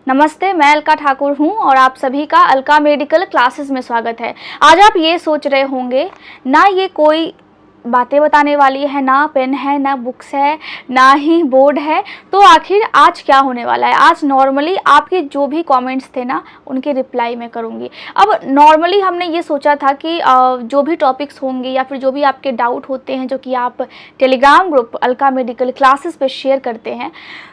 नमस्ते, मैं अलका ठाकुर हूं और आप सभी का अलका मेडिकल क्लासेस में स्वागत है। आज आप ये सोच रहे होंगे, ना ये कोई बातें बताने वाली है, ना पेन है, ना बुक्स है, ना ही बोर्ड है, तो आखिर आज क्या होने वाला है। आज नॉर्मली आपके जो भी कमेंट्स थे ना, उनके रिप्लाई मैं करूँगी। अब नॉर्मली हमने ये सोचा था कि जो भी टॉपिक्स होंगे या फिर जो भी आपके डाउट होते हैं जो कि आप Telegram group Alka medical classes पे शेयर करते हैं,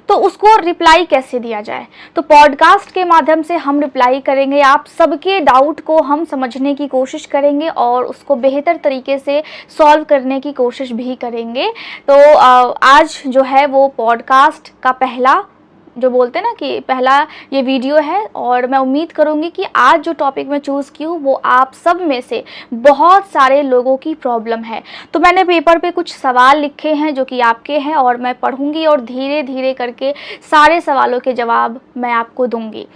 तो उसको रिप्लाई कैसे दिया जाए। तो पॉडकास्ट के माध्यम से हम रिप्लाई करेंगे, आप सबके डाउट को हम समझने की कोशिश करेंगे और उसको बेहतर तरीके से सॉल्व करने की कोशिश भी करेंगे। तो आज जो है वो पॉडकास्ट का पहला, जो बोलते हैं ना कि पहला ये वीडियो है, और मैं उम्मीद करूंगी कि आज जो टॉपिक मैं चूज़ की हूँ वो आप सब में से बहुत सारे लोगों की प्रॉब्लम है। तो मैंने पेपर पे कुछ सवाल लिखे हैं जो कि आपके हैं, और मैं पढ़ूंगी और धीरे धीरे करके सारे सवालों के जवाब मैं आपको दूंगी।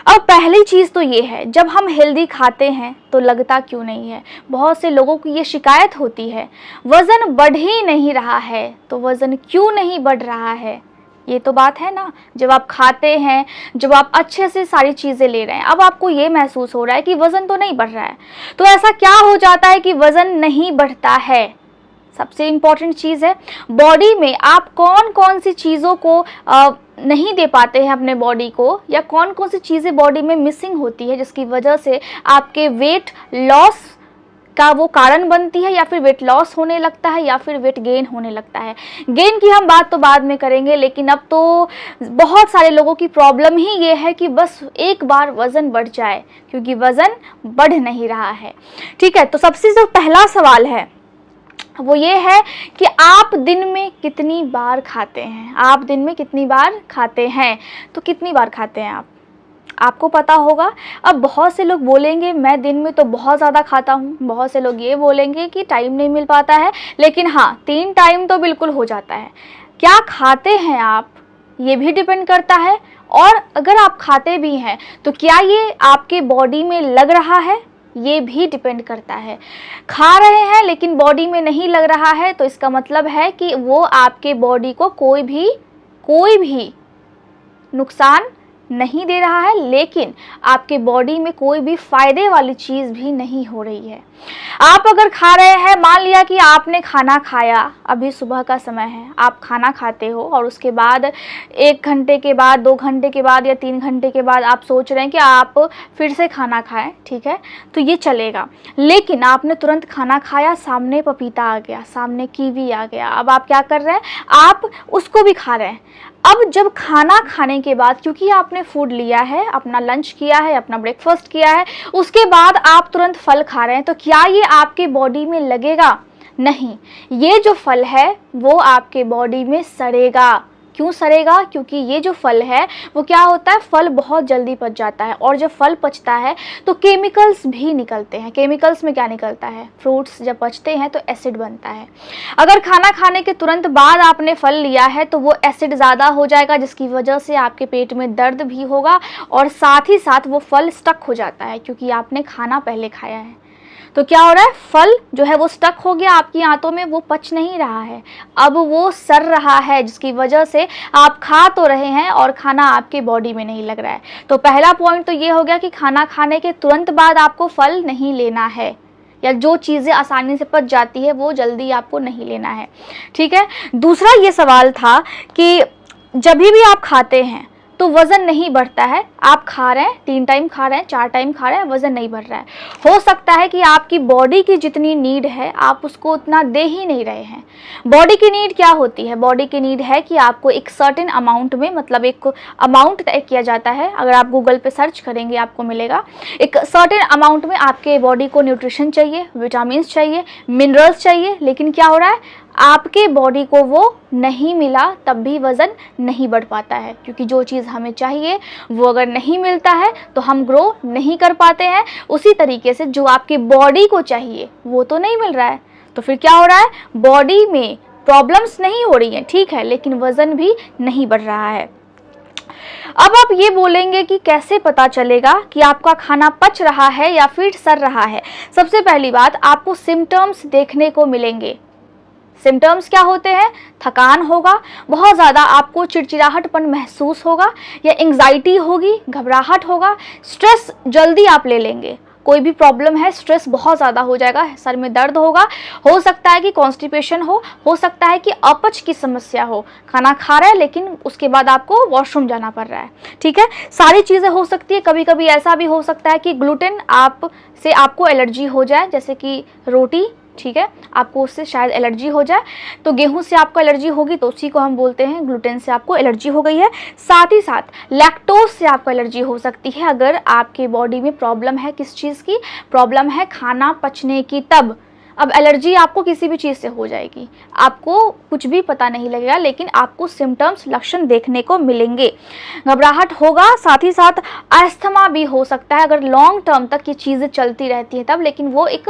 अब पहली चीज़ तो ये है, जब हम हेल्दी खाते हैं तो लगता क्यों नहीं है। बहुत से लोगों की ये शिकायत होती है, वज़न बढ़ ही नहीं रहा है, तो वज़न क्यों नहीं बढ़ रहा है। ये तो बात है ना, जब आप खाते हैं, जब आप अच्छे से सारी चीज़ें ले रहे हैं, अब आपको ये महसूस हो रहा है कि वज़न तो नहीं बढ़ रहा है, तो ऐसा क्या हो जाता है कि वज़न नहीं बढ़ता है। सबसे इम्पॉर्टेंट चीज़ है, बॉडी में आप कौन कौन सी चीज़ों को नहीं दे पाते हैं अपने बॉडी को, या कौन कौन सी चीज़ें बॉडी में मिसिंग होती है जिसकी वजह से आपके वेट लॉस का वो कारण बनती है, या फिर वेट लॉस होने लगता है, या फिर वेट गेन होने लगता है। गेन की हम बात तो बाद में करेंगे, लेकिन अब तो बहुत सारे लोगों की प्रॉब्लम ही ये है कि बस एक बार वज़न बढ़ जाए, क्योंकि वज़न बढ़ नहीं रहा है। ठीक है, तो सबसे जो पहला सवाल है वो ये है कि आप दिन में कितनी बार खाते हैं। आप दिन में कितनी बार खाते हैं, तो कितनी बार खाते हैं आपको पता होगा। अब बहुत से लोग बोलेंगे मैं दिन में तो बहुत ज़्यादा खाता हूँ, बहुत से लोग ये बोलेंगे कि टाइम नहीं मिल पाता है, लेकिन हाँ 3 टाइम तो बिल्कुल हो जाता है। क्या खाते हैं आप, ये भी डिपेंड करता है, और अगर आप खाते भी हैं तो क्या ये आपके बॉडी में लग रहा है, ये भी डिपेंड करता है। खा रहे हैं लेकिन बॉडी में नहीं लग रहा है, तो इसका मतलब है कि वो आपके बॉडी को कोई भी नुकसान नहीं दे रहा है, लेकिन आपके बॉडी में कोई भी फायदे वाली चीज़ भी नहीं हो रही है। आप अगर खा रहे हैं, मान लिया कि आपने खाना खाया, अभी सुबह का समय है, आप खाना खाते हो और उसके बाद 1 घंटे के बाद, 2 घंटे के बाद या 3 घंटे के बाद आप सोच रहे हैं कि आप फिर से खाना खाएं, ठीक है, तो ये चलेगा। लेकिन आपने तुरंत खाना खाया, सामने पपीता आ गया, सामने कीवी आ गया, अब आप क्या कर रहे हैं, आप उसको भी खा रहे हैं। अब जब खाना खाने के बाद, क्योंकि आपने फूड लिया है, अपना लंच किया है, अपना ब्रेकफास्ट किया है, उसके बाद आप तुरंत फल खा रहे हैं, तो क्या ये आपके बॉडी में लगेगा? नहीं, ये जो फल है वो आपके बॉडी में सड़ेगा। क्यों सड़ेगा? क्योंकि ये जो फल है वो क्या होता है, फल बहुत जल्दी पच जाता है, और जब फल पचता है तो केमिकल्स भी निकलते हैं। केमिकल्स में क्या निकलता है, फ्रूट्स जब पचते हैं तो एसिड बनता है। अगर खाना खाने के तुरंत बाद आपने फल लिया है तो वो एसिड ज़्यादा हो जाएगा, जिसकी वजह से आपके पेट में दर्द भी होगा, और साथ ही साथ वो फल स्टक हो जाता है, क्योंकि आपने खाना पहले खाया है। तो क्या हो रहा है, फल जो है वो स्टक हो गया आपकी आंतों में, वो पच नहीं रहा है, अब वो सड़ रहा है, जिसकी वजह से आप खा तो रहे हैं और खाना आपके बॉडी में नहीं लग रहा है। तो पहला पॉइंट तो ये हो गया कि खाना खाने के तुरंत बाद आपको फल नहीं लेना है, या जो चीज़ें आसानी से पच जाती है वो जल्दी आपको नहीं लेना है। ठीक है, दूसरा ये सवाल था कि जब भी आप खाते हैं तो वज़न नहीं बढ़ता है। आप खा रहे हैं, 3 टाइम खा रहे हैं, 4 टाइम खा रहे हैं, वज़न नहीं बढ़ रहा है। हो सकता है कि आपकी बॉडी की जितनी नीड है आप उसको उतना दे ही नहीं रहे हैं। बॉडी की नीड क्या होती है? बॉडी की नीड है कि आपको एक सर्टेन अमाउंट में, मतलब एक अमाउंट तय किया जाता है, अगर आप गूगल पे सर्च करेंगे आपको मिलेगा, एक सर्टेन अमाउंट में आपके बॉडी को न्यूट्रिशन चाहिए, विटामिन चाहिए, मिनरल्स चाहिए, लेकिन क्या हो रहा है, आपके बॉडी को वो नहीं मिला, तब भी वज़न नहीं बढ़ पाता है, क्योंकि जो चीज़ हमें चाहिए वो अगर नहीं मिलता है तो हम ग्रो नहीं कर पाते हैं। उसी तरीके से जो आपकी बॉडी को चाहिए वो तो नहीं मिल रहा है, तो फिर क्या हो रहा है, बॉडी में प्रॉब्लम्स नहीं हो रही हैं, ठीक है, लेकिन वज़न भी नहीं बढ़ रहा है। अब आप ये बोलेंगे कि कैसे पता चलेगा कि आपका खाना पच रहा है या फिर सड़ रहा है। सबसे पहली बात, आपको सिम्टम्स देखने को मिलेंगे। सिम्टम्स क्या होते हैं? थकान होगा, बहुत ज़्यादा आपको चिड़चिड़ाहटपन महसूस होगा या एंग्जाइटी होगी, घबराहट होगा, स्ट्रेस जल्दी आप ले लेंगे। कोई भी प्रॉब्लम है, स्ट्रेस बहुत ज़्यादा हो जाएगा, सर में दर्द होगा, हो सकता है कि कॉन्स्टिपेशन हो सकता है कि अपच की समस्या हो, खाना खा रहे हैं लेकिन उसके बाद आपको वॉशरूम जाना पड़ रहा है, ठीक है, सारी चीज़ें हो सकती है। कभी कभी ऐसा भी हो सकता है कि ग्लूटेन से आपको एलर्जी हो जाए, जैसे कि रोटी, ठीक है, आपको उससे शायद एलर्जी हो जाए। तो गेहूं से आपको एलर्जी होगी तो उसी को हम बोलते हैं ग्लूटेन से आपको एलर्जी हो गई है। साथ ही साथ लैक्टोज से आपको एलर्जी हो सकती है अगर आपके बॉडी में प्रॉब्लम है। किस चीज़ की प्रॉब्लम है? खाना पचने की। तब अब एलर्जी आपको किसी भी चीज़ से हो जाएगी, आपको कुछ भी पता नहीं लगेगा, लेकिन आपको सिम्टम्स, लक्षण देखने को मिलेंगे। घबराहट होगा, साथ ही साथ अस्थमा भी हो सकता है अगर लॉन्ग टर्म तक ये चीज़ें चलती रहती हैं तब। लेकिन वो एक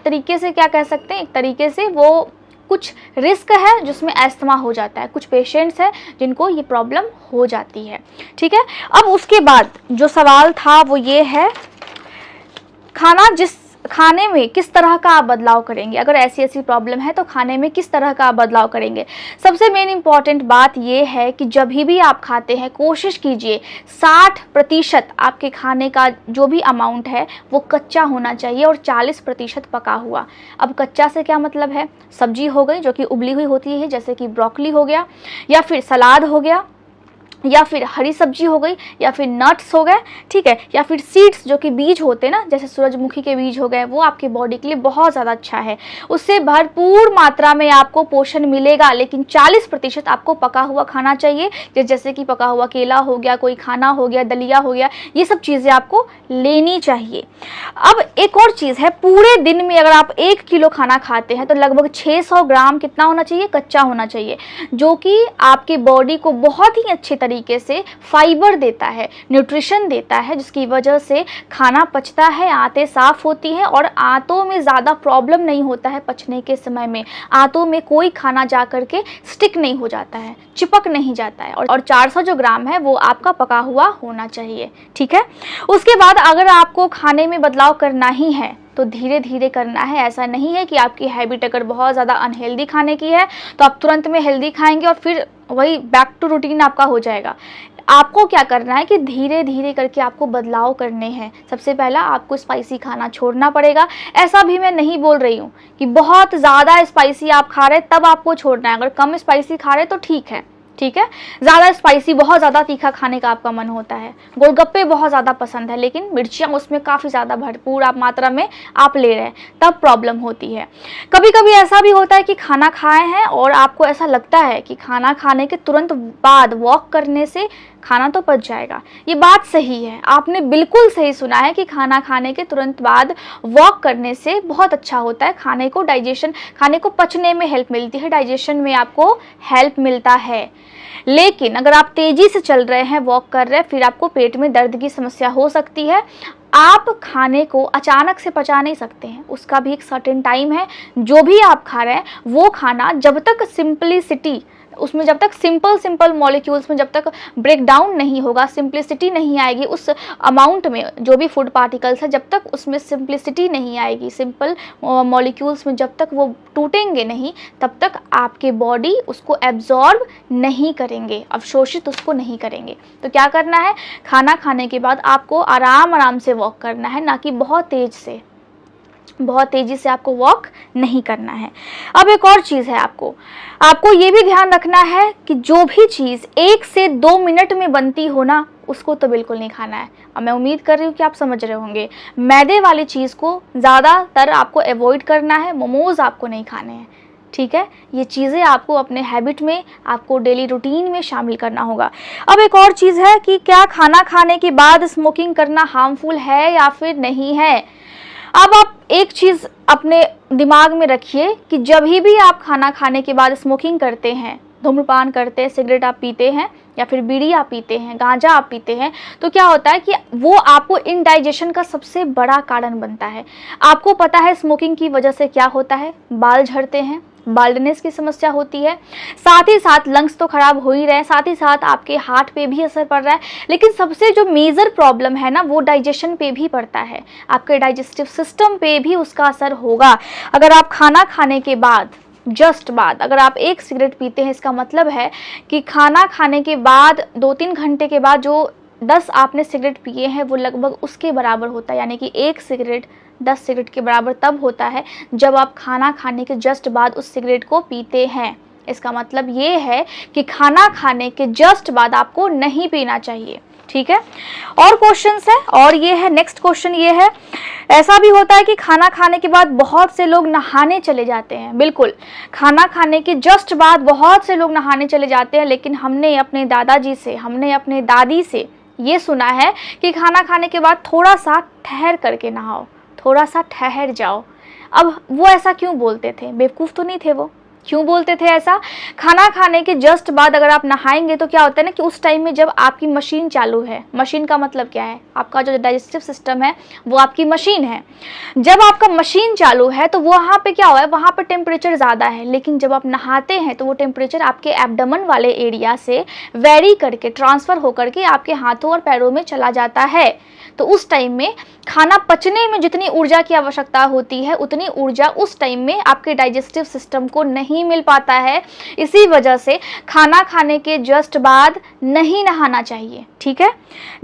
तरीके से क्या कह सकते हैं, एक तरीके से वो कुछ रिस्क है जिसमें अस्थमा हो जाता है। कुछ पेशेंट्स हैं जिनको ये प्रॉब्लम हो जाती है, ठीक है। अब उसके बाद जो सवाल था वो ये है, खाने में किस तरह का आप बदलाव करेंगे? अगर ऐसी प्रॉब्लम है तो खाने में किस तरह का आप बदलाव करेंगे? सबसे मेन इंपॉर्टेंट बात यह है कि जब भी आप खाते हैं कोशिश कीजिए 60% आपके खाने का जो भी अमाउंट है वो कच्चा होना चाहिए और 40% पका हुआ। अब कच्चा से क्या मतलब है? सब्जी हो गई जो कि उबली हुई होती है, जैसे कि ब्रोकली हो गया, या फिर सलाद हो गया, या फिर हरी सब्जी हो गई, या फिर नट्स हो गए, ठीक है, या फिर सीड्स जो कि बीज होते हैं ना, जैसे सूरजमुखी के बीज हो गए, वो आपके बॉडी के लिए बहुत ज़्यादा अच्छा है। उससे भरपूर मात्रा में आपको पोषण मिलेगा। लेकिन 40% आपको पका हुआ खाना चाहिए, जैसे कि पका हुआ केला हो गया, कोई खाना हो गया, दलिया हो गया, ये सब चीज़ें आपको लेनी चाहिए। अब एक और चीज़ है, पूरे दिन में अगर आप 1 किलो खाना खाते हैं तो लगभग 600 ग्राम कितना होना चाहिए? कच्चा होना चाहिए, जो कि आपके बॉडी को बहुत ही अच्छे तरीके से फाइबर देता है, न्यूट्रिशन देता है, जिसकी वजह से खाना पचता है, आंतें साफ होती हैं और आंतों में ज़्यादा प्रॉब्लम नहीं होता है पचने के समय में। आंतों में कोई खाना जा करके स्टिक नहीं हो जाता है, चिपक नहीं जाता है। और 400 जो ग्राम है वो आपका पका हुआ होना चाहिए, ठीक है। उसके बाद अगर आपको खाने में बदलाव करना ही है तो धीरे धीरे करना है। ऐसा नहीं है कि आपकी हैबिट अगर बहुत ज़्यादा अनहेल्दी खाने की है तो आप तुरंत में हेल्दी खाएंगे और फिर वही बैक टू रूटीन आपका हो जाएगा। आपको क्या करना है कि धीरे धीरे करके आपको बदलाव करने हैं। सबसे पहला आपको स्पाइसी खाना छोड़ना पड़ेगा। ऐसा भी मैं नहीं बोल रही हूँ कि बहुत ज़्यादा स्पाइसी आप खा रहे तब आपको छोड़ना है। अगर कम स्पाइसी खा रहे तो ठीक है, ठीक है। ज़्यादा स्पाइसी, बहुत ज़्यादा तीखा खाने का आपका मन होता है, गोलगप्पे बहुत ज़्यादा पसंद है लेकिन मिर्चियाँ उसमें काफ़ी ज़्यादा भरपूर आप मात्रा में आप ले रहे हैं, तब प्रॉब्लम होती है। कभी कभी ऐसा भी होता है कि खाना खाए हैं और आपको ऐसा लगता है कि खाना खाने के तुरंत बाद वॉक करने से खाना तो पच जाएगा। ये बात सही है, आपने बिल्कुल सही सुना है कि खाना खाने के तुरंत बाद वॉक करने से बहुत अच्छा होता है। खाने को पचने में हेल्प मिलती है, डाइजेशन में आपको हेल्प मिलता है। लेकिन अगर आप तेजी से चल रहे हैं, वॉक कर रहे हैं, फिर आपको पेट में दर्द की समस्या हो सकती है। आप खाने को अचानक से पचा नहीं सकते हैं, उसका भी एक सर्टेन टाइम है। जो भी आप खा रहे हैं वो खाना जब तक सिंपलिसिटी, उसमें जब तक सिंपल मॉलिक्यूल्स में जब तक ब्रेक डाउन नहीं होगा, सिंप्लिसिटी नहीं आएगी उस अमाउंट में, जो भी फूड पार्टिकल्स है जब तक उसमें सिंप्लिसिटी नहीं आएगी, सिंपल मॉलिक्यूल्स में जब तक वो टूटेंगे नहीं, तब तक आपके बॉडी उसको एब्जॉर्ब नहीं करेंगे, अवशोषित उसको नहीं करेंगे। तो क्या करना है, खाना खाने के बाद आपको आराम से वॉक करना है, ना कि बहुत तेजी से आपको वॉक नहीं करना है। अब एक और चीज़ है, आपको ये भी ध्यान रखना है कि जो भी चीज़ 1 से 2 मिनट में बनती हो ना, उसको तो बिल्कुल नहीं खाना है। अब मैं उम्मीद कर रही हूँ कि आप समझ रहे होंगे, मैदे वाली चीज़ को ज़्यादातर आपको अवॉइड करना है। मोमोज़ आपको नहीं खाने हैं, ठीक है। ये चीज़ें आपको अपने हैबिट में, आपको डेली रूटीन में शामिल करना होगा। अब एक और चीज़ है कि क्या खाना खाने के बाद स्मोकिंग करना हार्मफुल है या फिर नहीं है। अब आप एक चीज़ अपने दिमाग में रखिए कि जब भी आप खाना खाने के बाद स्मोकिंग करते हैं, धूम्रपान करते हैं, सिगरेट आप पीते हैं या फिर बीड़ी आप पीते हैं, गांजा आप पीते हैं, तो क्या होता है कि वो आपको इंडाइजेशन का सबसे बड़ा कारण बनता है। आपको पता है स्मोकिंग की वजह से क्या होता है, बाल झड़ते हैं, बाल्डनेस की समस्या होती है, साथ ही साथ लंग्स तो खराब हो ही रहे हैं, साथ ही साथ आपके हार्ट पे भी असर पड़ रहा है। लेकिन सबसे जो मेजर प्रॉब्लम है ना, वो डाइजेशन पे भी पड़ता है, आपके डाइजेस्टिव सिस्टम पे भी उसका असर होगा। अगर आप खाना खाने के बाद जस्ट बाद अगर आप एक सिगरेट पीते हैं, इसका मतलब है कि खाना खाने के बाद 2-3 घंटे के बाद जो 10 आपने सिगरेट पिए हैं वो लगभग उसके बराबर होता है। यानी कि एक सिगरेट 10 सिगरेट के बराबर तब होता है जब आप खाना खाने के जस्ट बाद उस सिगरेट को पीते हैं। इसका मतलब ये है कि खाना खाने के जस्ट बाद आपको नहीं पीना चाहिए। ठीक है, और क्वेश्चंस है, और ये है नेक्स्ट क्वेश्चन ये है, ऐसा भी होता है कि खाना खाने के बाद बहुत से लोग नहाने चले जाते हैं। बिल्कुल, खाना खाने के जस्ट बाद बहुत से लोग नहाने चले जाते हैं, लेकिन हमने अपने दादाजी से, हमने अपने दादी से ये सुना है कि खाना खाने के बाद थोड़ा सा ठहर करके नहाओ, थोड़ा सा ठहर जाओ। अब वो ऐसा क्यों बोलते थे? बेवकूफ़ तो नहीं थे वो? क्यों बोलते थे ऐसा? खाना खाने के जस्ट बाद अगर आप नहाएंगे तो क्या होता है ना कि उस टाइम में जब आपकी मशीन चालू है, मशीन का मतलब क्या है? आपका जो डाइजेस्टिव सिस्टम है वो आपकी मशीन है। जब आपका मशीन चालू है तो वहाँ पे क्या हुआ है, वहाँ पे टेम्परेचर ज़्यादा है, लेकिन जब आप नहाते हैं तो वो टेम्परेचर आपके एब्डोमेन वाले एरिया से वेरी करके, ट्रांसफ़र होकर के आपके हाथों और पैरों में चला जाता है। तो उस टाइम में खाना पचने में जितनी ऊर्जा की आवश्यकता होती है उतनी ऊर्जा उस टाइम में आपके डाइजेस्टिव सिस्टम को नहीं मिल पाता है। इसी वजह से खाना खाने के जस्ट बाद नहीं नहाना चाहिए। ठीक है,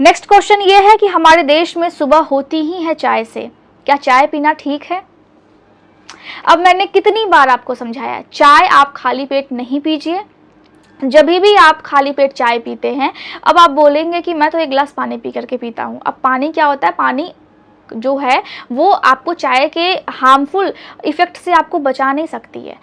नेक्स्ट क्वेश्चन ये है कि हमारे देश में सुबह होती ही है चाय से, क्या चाय पीना ठीक है? अब मैंने कितनी बार आपको समझाया, चाय आप खाली पेट नहीं पीजिए। जब भी आप खाली पेट चाय पीते हैं, अब आप बोलेंगे कि मैं तो 1 गिलास पानी पी करके पीता हूँ। अब पानी क्या होता है, पानी जो है वो आपको चाय के हार्मफुल इफ़ेक्ट से आपको बचा नहीं सकती है।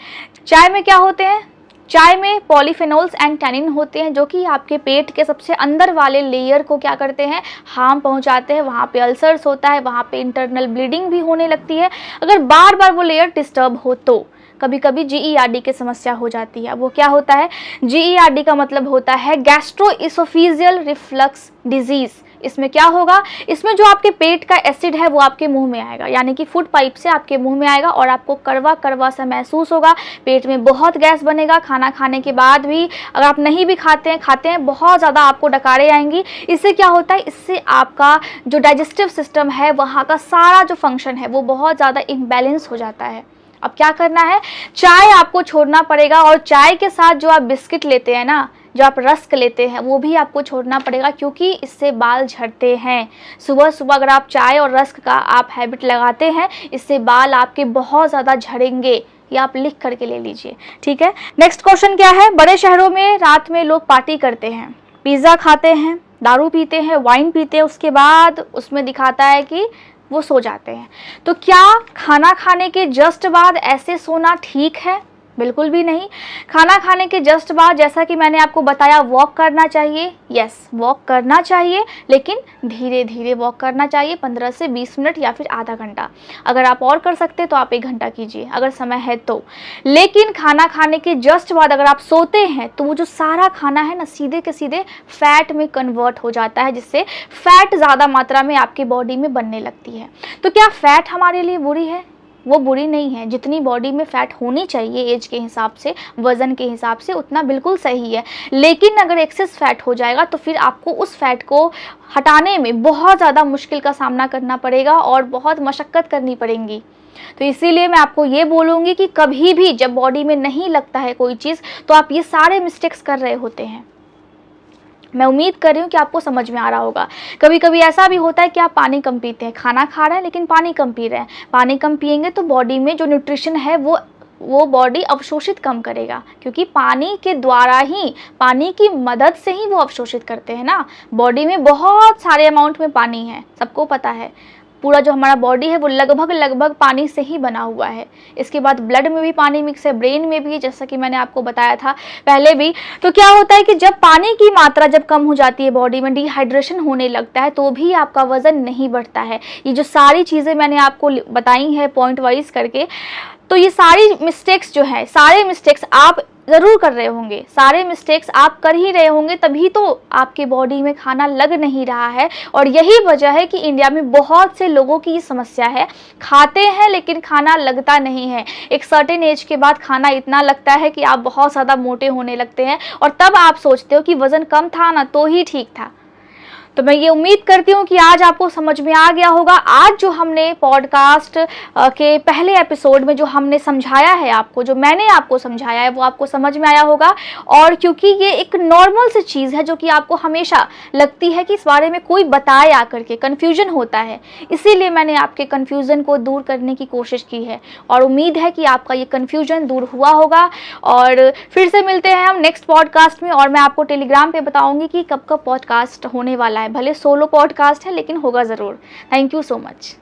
चाय में क्या होते हैं, चाय में पॉलीफेनोल्स एंड टैनिन होते हैं जो कि आपके पेट के सबसे अंदर वाले लेयर को क्या करते हैं, हार्म पहुंचाते हैं। वहाँ पे अल्सर्स होता है, वहाँ पे इंटरनल ब्लीडिंग भी होने लगती है। अगर बार बार वो लेयर डिस्टर्ब हो तो कभी कभी GERD की समस्या हो जाती है। वो क्या होता है, GERD का मतलब होता है गैस्ट्रोइसोफेजियल रिफ्लक्स डिजीज़। इसमें क्या होगा, इसमें जो आपके पेट का एसिड है वो आपके मुंह में आएगा, यानी कि फूड पाइप से आपके मुंह में आएगा और आपको कड़वा कड़वा सा महसूस होगा। पेट में बहुत गैस बनेगा। खाना खाने के बाद भी अगर आप नहीं भी खाते हैं बहुत ज़्यादा आपको डकारें आएंगी। इससे क्या होता है, इससे आपका जो डाइजेस्टिव सिस्टम है वहाँ का सारा जो फंक्शन है वो बहुत ज़्यादा इम्बैलेंस हो जाता है। अब क्या करना है, चाय आपको छोड़ना पड़ेगा, और चाय के साथ जो आप बिस्किट लेते हैं ना, जो आप रस्क लेते हैं, वो भी आपको छोड़ना पड़ेगा, क्योंकि इससे बाल झड़ते हैं। सुबह सुबह अगर आप चाय और रस्क का आप हैबिट लगाते हैं, इससे बाल आपके बहुत ज़्यादा झड़ेंगे। ये आप लिख करके ले लीजिए। ठीक है, नेक्स्ट क्वेश्चन क्या है, बड़े शहरों में रात में लोग पार्टी करते हैं, पिज़्ज़ा खाते हैं, दारू पीते हैं, वाइन पीते हैं, उसके बाद उसमें दिखाता है कि वो सो जाते हैं। तो क्या खाना खाने के जस्ट बाद ऐसे सोना ठीक है? बिल्कुल भी नहीं। खाना खाने के जस्ट बाद जैसा कि मैंने आपको बताया, वॉक करना चाहिए। यस, वॉक करना चाहिए, लेकिन धीरे धीरे वॉक करना चाहिए, 15 से 20 मिनट या फिर आधा घंटा। अगर आप और कर सकते तो आप 1 घंटा कीजिए अगर समय है तो। लेकिन खाना खाने के जस्ट बाद अगर आप सोते हैं तो वो जो सारा खाना है ना, सीधे के सीधे फैट में कन्वर्ट हो जाता है, जिससे फैट ज़्यादा मात्रा में आपकी बॉडी में बनने लगती है। तो क्या फैट हमारे लिए बुरी है? वो बुरी नहीं है। जितनी बॉडी में फ़ैट होनी चाहिए एज के हिसाब से, वज़न के हिसाब से, उतना बिल्कुल सही है। लेकिन अगर एक्सेस फैट हो जाएगा तो फिर आपको उस फैट को हटाने में बहुत ज़्यादा मुश्किल का सामना करना पड़ेगा और बहुत मशक्क़त करनी पड़ेगी। तो इसीलिए मैं आपको ये बोलूँगी कि कभी भी जब बॉडी में नहीं लगता है कोई चीज़ तो आप ये सारे मिस्टेक्स कर रहे होते हैं। मैं उम्मीद कर रही हूँ कि आपको समझ में आ रहा होगा। कभी कभी ऐसा भी होता है कि आप पानी कम पीते हैं, खाना खा रहे हैं लेकिन पानी कम पी रहे हैं। पानी कम पिएंगे तो बॉडी में जो न्यूट्रिशन है वो बॉडी अवशोषित कम करेगा, क्योंकि पानी के द्वारा ही, पानी की मदद से ही वो अवशोषित करते हैं ना। बॉडी में बहुत सारे अमाउंट में पानी है, सबको पता है। पूरा जो हमारा बॉडी है वो लगभग पानी से ही बना हुआ है। इसके बाद ब्लड में भी पानी मिक्स है, ब्रेन में भी, जैसा कि मैंने आपको बताया था पहले भी। तो क्या होता है कि जब पानी की मात्रा जब कम हो जाती है बॉडी में, डिहाइड्रेशन होने लगता है, तो भी आपका वज़न नहीं बढ़ता है। ये जो सारी चीज़ें मैंने आपको बताई हैं पॉइंट वाइज करके, तो ये सारी मिस्टेक्स जो है, सारे मिस्टेक्स आप ज़रूर कर रहे होंगे, सारे मिस्टेक्स आप कर ही रहे होंगे, तभी तो आपके बॉडी में खाना लग नहीं रहा है। और यही वजह है कि इंडिया में बहुत से लोगों की ये समस्या है, खाते हैं लेकिन खाना लगता नहीं है। एक सर्टेन एज के बाद खाना इतना लगता है कि आप बहुत ज़्यादा मोटे होने लगते हैं, और तब आप सोचते हो कि वज़न कम था ना तो ही ठीक था। तो मैं ये उम्मीद करती हूँ कि आज आपको समझ में आ गया होगा। आज जो हमने पॉडकास्ट के पहले एपिसोड में जो हमने समझाया है आपको, जो मैंने आपको समझाया है, वो आपको समझ में आया होगा। और क्योंकि ये एक नॉर्मल सी चीज़ है जो कि आपको हमेशा लगती है कि इस बारे में कोई बताए आकर के, कन्फ्यूजन होता है, इसीलिए मैंने आपके कन्फ्यूज़न को दूर करने की कोशिश की है। और उम्मीद है कि आपका ये कन्फ्यूजन दूर हुआ होगा। और फिर से मिलते हैं हम नेक्स्ट पॉडकास्ट में, और मैं आपको टेलीग्राम पे बताऊंगी कि कब कब पॉडकास्ट होने वाला है। भले सोलो पॉडकास्ट है लेकिन होगा ज़रूर। Thank you so much.